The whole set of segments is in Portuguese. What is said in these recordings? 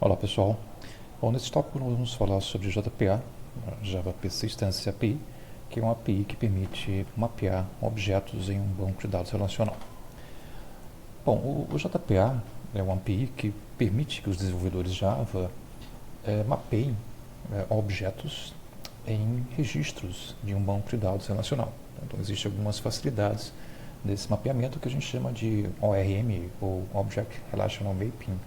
Olá pessoal, bom, nesse tópico nós vamos falar sobre JPA, Java Persistence API, que é uma API que permite mapear objetos em um banco de dados relacional. Bom, o JPA é uma API que permite que os desenvolvedores Java mapeiem objetos em registros de um banco de dados relacional. Então existem algumas facilidades desse mapeamento que a gente chama de ORM, ou Object Relational Mapping.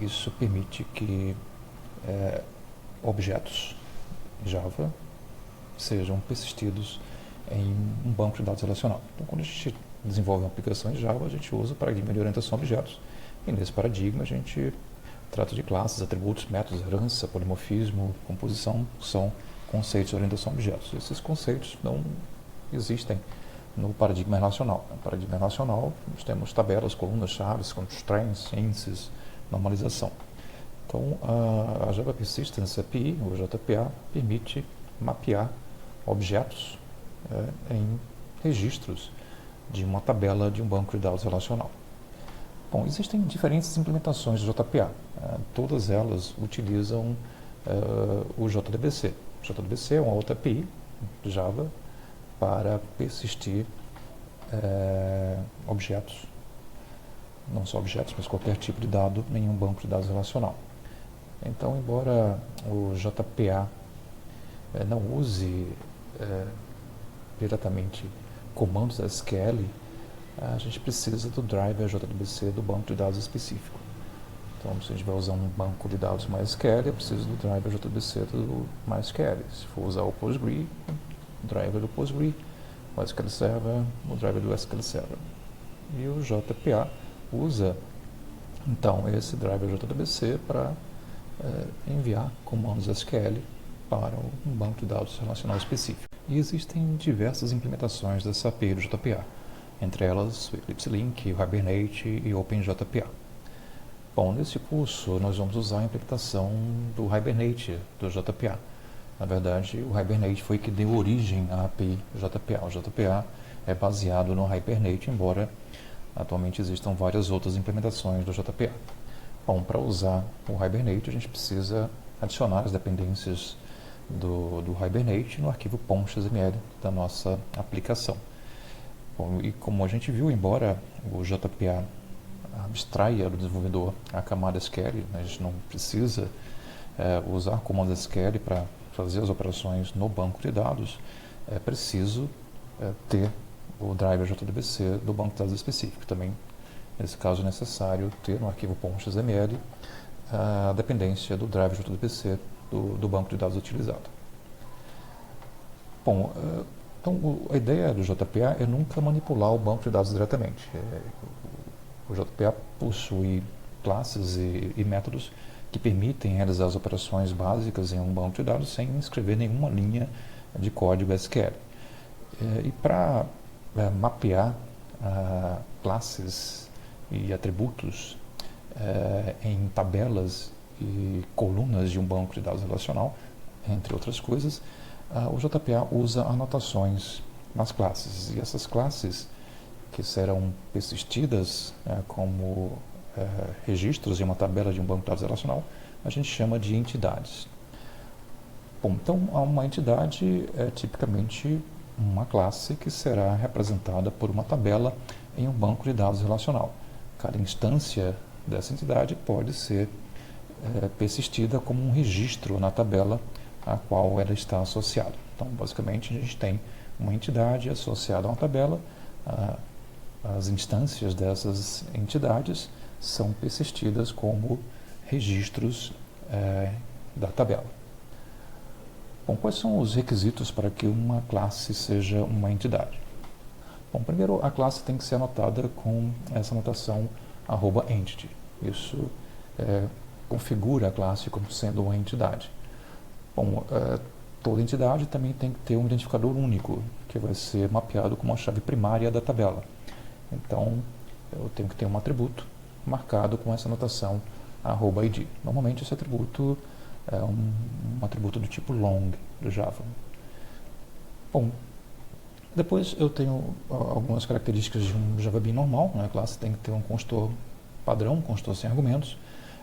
Isso permite que objetos Java sejam persistidos em um banco de dados relacional. Então, quando a gente desenvolve uma aplicação em Java, a gente usa o paradigma de orientação a objetos. E nesse paradigma a gente trata de classes, atributos, métodos, herança, polimorfismo, composição, são conceitos de orientação a objetos. Esses conceitos não existem no paradigma relacional. No paradigma relacional, nós temos tabelas, colunas, chaves, constraints, índices, normalização. Então, a Java Persistence API, ou JPA, permite mapear objetos em registros de uma tabela de um banco de dados relacional. Bom, existem diferentes implementações do JPA. Todas elas utilizam o JDBC. O JDBC é uma outra API de Java para persistir objetos, não só objetos, mas qualquer tipo de dado em um banco de dados relacional. Então, embora o JPA não use diretamente comandos SQL, a gente precisa do driver JDBC do banco de dados específico. Então, se a gente vai usar um banco de dados MySQL, eu preciso do driver JDBC do MySQL. Se for usar o Postgre, o driver do Postgre, o SQL Server, o driver do SQL Server. E o JPA usa, então, esse driver JDBC para enviar comandos SQL para um banco de dados relacional específico. E existem diversas implementações dessa API do JPA, entre elas o Eclipse Link, o Hibernate e o OpenJPA. Bom, nesse curso nós vamos usar a implementação do Hibernate do JPA. Na verdade, o Hibernate foi que deu origem à API JPA. O JPA é baseado no Hibernate, embora atualmente existam várias outras implementações do JPA. Bom, para usar o Hibernate, a gente precisa adicionar as dependências do Hibernate no arquivo .xml da nossa aplicação. Bom, e como a gente viu, embora o JPA abstraia do desenvolvedor a camada SQL, a gente não precisa usar comandos SQL para fazer as operações no banco de dados, é preciso ter o driver JDBC do banco de dados específico. Também, nesse caso, é necessário ter no arquivo .xml a dependência do driver JDBC do banco de dados utilizado. Bom, então a ideia do JPA é nunca manipular o banco de dados diretamente. O JPA possui classes e métodos que permitem realizar as operações básicas em um banco de dados sem escrever nenhuma linha de código SQL. E para mapear classes e atributos em tabelas e colunas de um banco de dados relacional, entre outras coisas, o JPA usa anotações nas classes. E essas classes, que serão persistidas como registros em uma tabela de um banco de dados relacional, a gente chama de entidades. Bom, então, uma entidade é tipicamente uma classe que será representada por uma tabela em um banco de dados relacional. Cada instância dessa entidade pode ser persistida como um registro na tabela a qual ela está associada. Então, basicamente, a gente tem uma entidade associada a uma tabela. As instâncias dessas entidades são persistidas como registros da tabela. Bom, quais são os requisitos para que uma classe seja uma entidade? Bom, primeiro, a classe tem que ser anotada com essa anotação @entity. Isso configura a classe como sendo uma entidade. Bom, toda entidade também tem que ter um identificador único, que vai ser mapeado como a chave primária da tabela. Então, eu tenho que ter um atributo marcado com essa anotação @id. Normalmente, esse atributo é um atributo do tipo long do Java. Bom, depois eu tenho algumas características de um Java Bean normal. A classe tem que ter um construtor padrão, um construtor sem argumentos.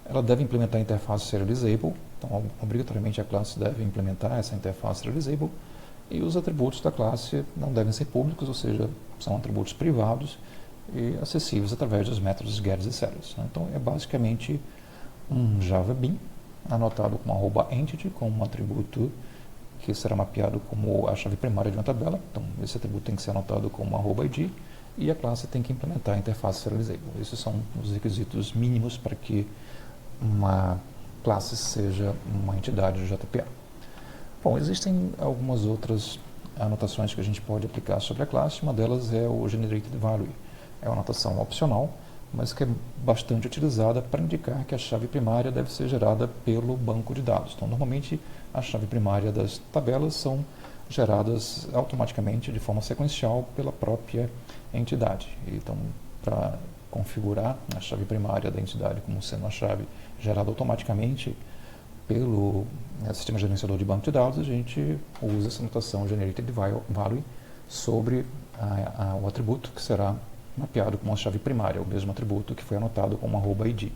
ela deve implementar a interface serializable, então obrigatoriamente a classe deve implementar essa interface serializable, e os atributos da classe não devem ser públicos, ou seja, são atributos privados e acessíveis através dos métodos gets e setters. Então é basicamente um Java Bean anotado com @entity, com um atributo que será mapeado como a chave primária de uma tabela. Então esse atributo tem que ser anotado como @id, e a classe tem que implementar a interface serializable. Esses são os requisitos mínimos para que uma classe seja uma entidade do JPA. Bom, existem algumas outras anotações que a gente pode aplicar sobre a classe. Uma delas é o generated value. É uma anotação opcional, mas que é bastante utilizada para indicar que a chave primária deve ser gerada pelo banco de dados. Então, normalmente, a chave primária das tabelas são geradas automaticamente de forma sequencial pela própria entidade. Então, para configurar a chave primária da entidade como sendo uma chave gerada automaticamente pelo sistema gerenciador de banco de dados, a gente usa essa notação generated value sobre o atributo que será mapeado como uma chave primária, o mesmo atributo que foi anotado como @id.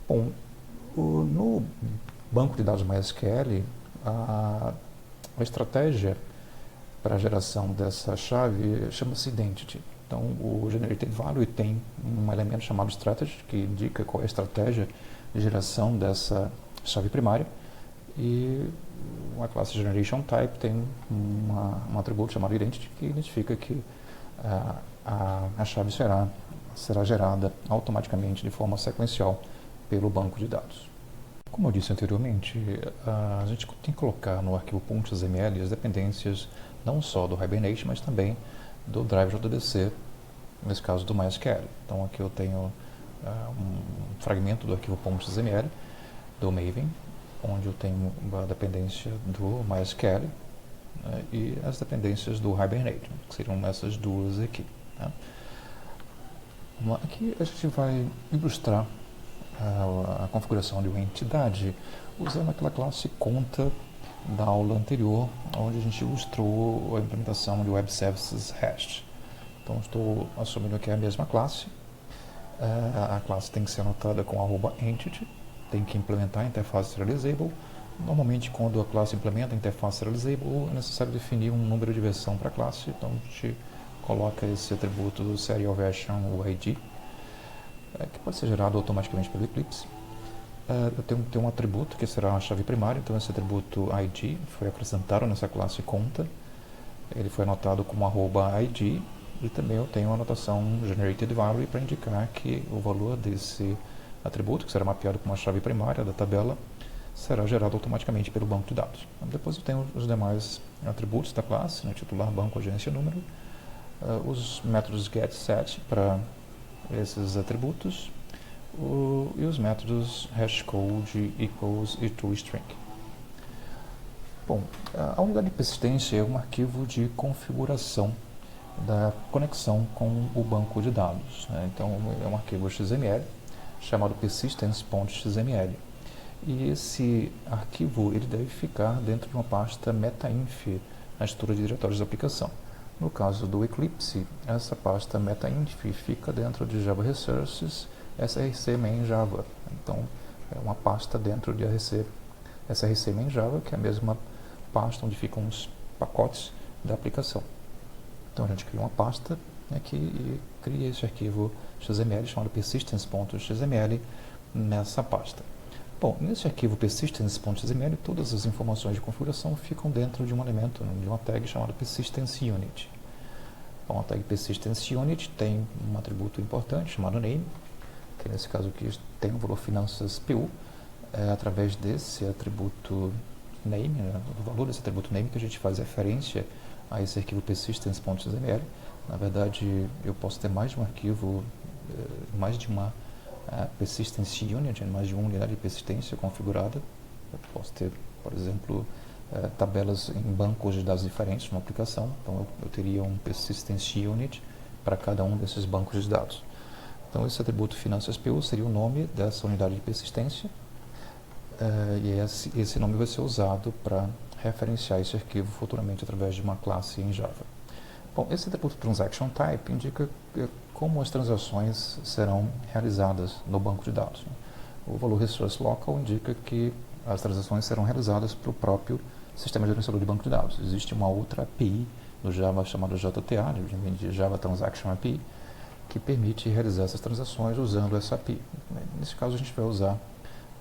Bom, no banco de dados MySQL, a estratégia para a geração dessa chave chama-se identity. Então, o generated value tem um elemento chamado strategy, que indica qual é a estratégia de geração dessa chave primária, e a classe generation type tem um atributo chamado identity, que identifica que a chave será gerada automaticamente de forma sequencial pelo banco de dados. Como eu disse anteriormente, a gente tem que colocar no arquivo .xml as dependências não só do Hibernate, mas também do drive JDBC, nesse caso do MySQL. Então aqui eu tenho um fragmento do arquivo .xml do Maven, onde eu tenho a dependência do MySQL, e as dependências do Hibernate, que seriam essas duas aqui. Né? Aqui a gente vai ilustrar a configuração de uma entidade usando aquela classe conta da aula anterior, onde a gente ilustrou a implementação de Web Services REST. Então estou assumindo que é a mesma classe. A classe tem que ser anotada com @entity, tem que implementar a interface serializable. Normalmente, quando a classe implementa a interface serializable, é necessário definir um número de versão para a classe. Então a gente coloca esse atributo serial version ID, que pode ser gerado automaticamente pelo Eclipse. Eu tenho um atributo que será a chave primária, então esse atributo ID foi acrescentado nessa classe conta. Ele foi anotado como @id, e também eu tenho a anotação generated value para indicar que o valor desse atributo, que será mapeado como a chave primária da tabela, será gerado automaticamente pelo banco de dados. Depois eu tenho os demais atributos da classe, né, titular, banco, agência, número, os métodos get, set para esses atributos, e os métodos hashcode, equals e toString. Bom, a unidade de persistência é um arquivo de configuração da conexão com o banco de dados. Né? Então, é um arquivo XML chamado persistence.xml. E esse arquivo ele deve ficar dentro de uma pasta metainf na estrutura de diretórios da aplicação. No caso do Eclipse, essa pasta metainf fica dentro de Java Resources src main Java. Então, é uma pasta dentro de src main Java, que é a mesma pasta onde ficam os pacotes da aplicação. Então, a gente cria uma pasta, né, que cria esse arquivo XML chamado persistence.xml nessa pasta. Bom, nesse arquivo persistence.xml, todas as informações de configuração ficam dentro de um elemento, de uma tag chamada persistence_unit. Então, a tag persistence_unit tem um atributo importante chamado name, que nesse caso aqui tem o valor finanças PU. É através desse atributo name, né, do valor desse atributo name, que a gente faz referência a esse arquivo persistence.xml. Na verdade, eu posso ter mais de um arquivo, mais de uma persistence unit, mais de uma unidade de persistência configurada. Eu posso ter, por exemplo, tabelas em bancos de dados diferentes numa aplicação. Então, eu teria um persistence unit para cada um desses bancos de dados. Então, esse atributo finanças PU seria o nome dessa unidade de persistência, e esse nome vai ser usado para referenciar esse arquivo futuramente através de uma classe em Java. Bom, esse atributo transaction type indica como as transações serão realizadas no banco de dados. O valor resource local indica que as transações serão realizadas para o próprio sistema gerenciador de banco de dados. Existe uma outra API no Java chamada JTA, de Java Transaction API, que permite realizar essas transações usando essa API. Nesse caso, a gente vai usar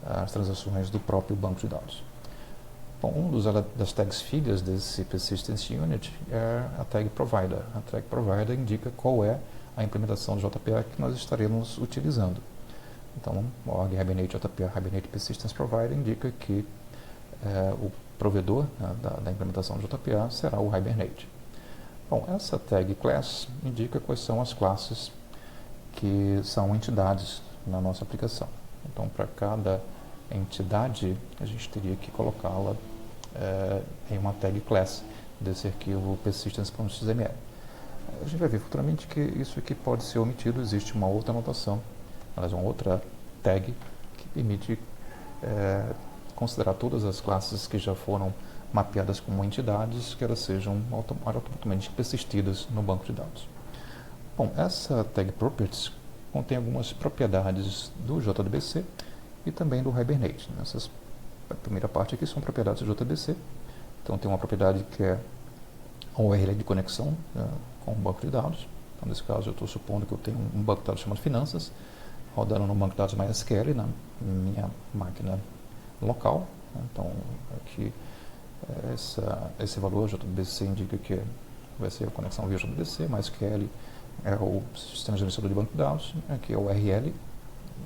as transações do próprio banco de dados. Bom, das tags filhas desse Persistence Unit é a tag Provider. A tag Provider indica qual é a implementação do JPA que nós estaremos utilizando. Então, o Hibernate JPA Hibernate Persistence Provider indica que o provedor da implementação do JPA será o Hibernate. Bom, essa tag Class indica quais são as classes que são entidades na nossa aplicação. Então, para cada entidade, a gente teria que colocá-la em uma tag Class desse arquivo persistence.xml. A gente vai ver futuramente que isso aqui pode ser omitido. Existe uma outra anotação, aliás, uma outra tag que permite considerar todas as classes que já foram mapeadas como entidades, que elas sejam automaticamente persistidas no banco de dados. Bom, essa tag Properties contém algumas propriedades do JDBC e também do Hibernate. A primeira parte aqui são propriedades do JDBC. Então tem uma propriedade que é a URL de conexão com o banco de dados. Então, nesse caso, eu estou supondo que eu tenho um banco de dados chamado Finanças, rodando no banco de dados MySQL na minha máquina local. Então, aqui esse valor JDBC indica que vai ser a conexão via JDBC, MySQL é o sistema gerenciador de banco de dados, aqui é o URL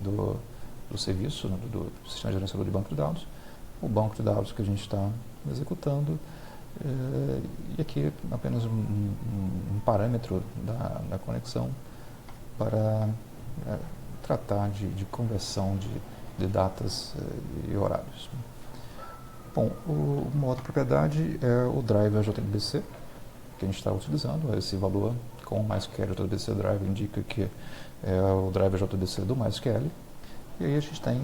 do serviço, do sistema gerenciador de banco de dados, o banco de dados que a gente está executando, e aqui apenas um parâmetro da conexão para tratar de conversão de datas e horários. Bom, uma outra propriedade é o driver JDBC, que a gente está utilizando. Esse valor com o MySQL JDBC Driver indica que é o driver JDBC do MySQL. E aí a gente tem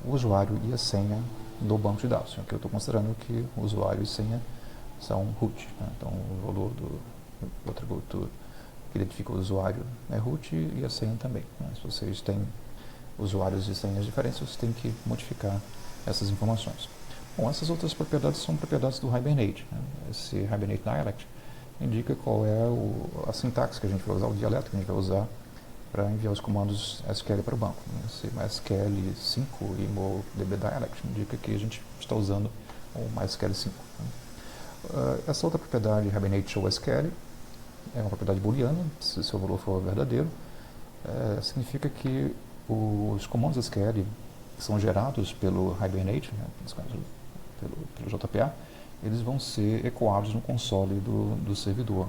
o usuário e a senha do banco de dados. Aqui eu estou considerando que o usuário e senha são root. Então o valor do atributo que identifica o usuário é root e a senha também. Se vocês têm usuários e senhas diferentes, vocês têm que modificar essas informações. Bom, essas outras propriedades são propriedades do Hibernate. Esse Hibernate Dialect indica qual é a sintaxe que a gente vai usar, o dialeto que a gente vai usar para enviar os comandos SQL para o banco. Esse MySQL 5 e MongoDB Dialect indica que a gente está usando o MySQL 5. Essa outra propriedade, Hibernate Show SQL, é uma propriedade booleana. Se o seu valor for verdadeiro, significa que os comandos SQL que são gerados pelo Hibernate, nesse caso pelo JPA, eles vão ser ecoados no console do servidor,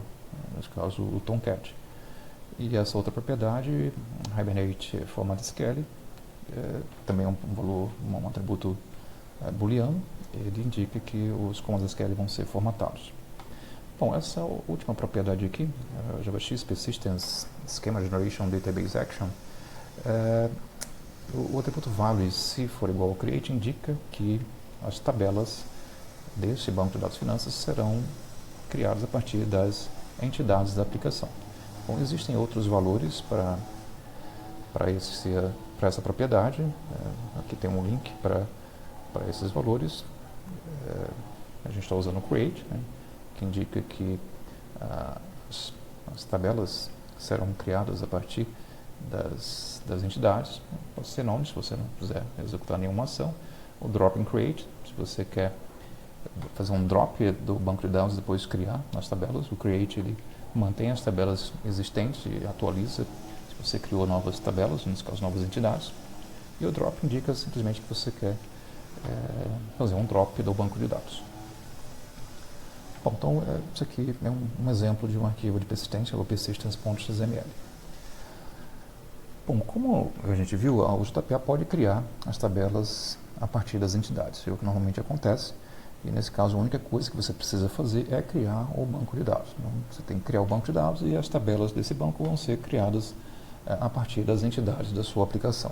nesse caso o Tomcat. E essa outra propriedade, Hibernate Format SQL, também é um valor, um atributo booleano. Ele indica que os comandos SQL vão ser formatados. Bom, essa última propriedade aqui, JavaX Persistence Schema Generation Database Action, o atributo value, se for igual ao create, indica que as tabelas desse banco de dados finanças serão criadas a partir das entidades da aplicação. Bom, existem outros valores para essa propriedade. Aqui tem um link para esses valores. A gente está usando o create, que indica que as tabelas serão criadas a partir das entidades. Pode ser nome, se você não quiser executar nenhuma ação. O drop and create, se você quer fazer um drop do banco de dados e depois criar as tabelas. O create, ele mantém as tabelas existentes e atualiza se você criou novas tabelas, nesse caso novas entidades. E o drop indica simplesmente que você quer fazer um drop do banco de dados. Bom, então isso aqui é um exemplo de um arquivo de persistência, o persistence.xml. Bom, como a gente viu, o JPA pode criar as tabelas a partir das entidades, é o que normalmente acontece. E nesse caso, a única coisa que você precisa fazer é criar o banco de dados. Então, você tem que criar o banco de dados e as tabelas desse banco vão ser criadas a partir das entidades da sua aplicação.